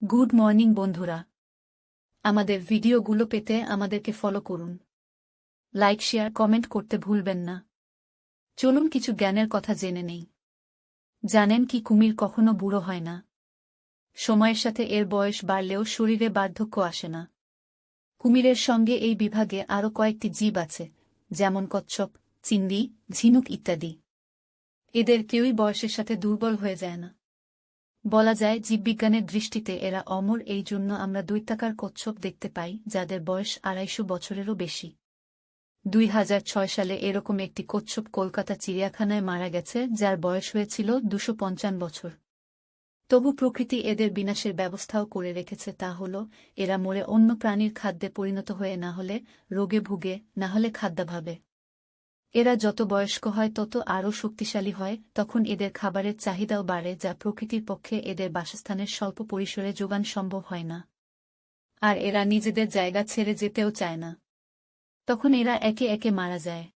Good morning বন্ধুরা, আমাদের ভিডিওগুলো পেতে আমাদেরকে ফলো করুন। লাইক শেয়ার কমেন্ট করতে ভুলবেন না। চলুন কিছু জ্ঞানের কথা জেনে নেই। জানেন কি কুমির কখনো বুড়ো হয় না? সময়ের সাথে এর বয়স বাড়লেও শরীরে বার্ধক্য আসে না। কুমিরের সঙ্গে এই বিভাগে আরও কয়েকটি জীব আছে, যেমন কচ্ছপ, চিংড়ি, ঝিনুক ইত্যাদি। এদের কেউই বয়সের সাথে দুর্বল হয়ে যায় না। বলা যায় জীববিজ্ঞানের দৃষ্টিতে এরা অমর, এই জন্য আমরা দৈত্যাকার কচ্ছপ দেখতে পাই যাদের বয়স ২৫০ বছরেরও বেশি। ২০০৬ সালে এরকম একটি কচ্ছপ কলকাতা চিড়িয়াখানায় মারা গেছে, যার বয়স হয়েছিল ২৫৫ বছর। তবু প্রকৃতি এদের বিনাশের ব্যবস্থাও করে রেখেছে, তা হল এরা মরে অন্য প্রাণীর খাদ্যে পরিণত হয়ে না হলে রোগে ভুগে, না হলে খাদ্যাভাবে। এরা যত বয়স্ক হয় তত আরও শক্তিশালী হয়, তখন এদের খাবারের চাহিদাও বাড়ে, যা প্রকৃতির পক্ষে এদের বাসস্থানের স্বল্প পরিসরে যোগান সম্ভব হয় না। আর এরা নিজেদের জায়গা ছেড়ে যেতেও চায় না। তখন এরা একে একে মারা যায়।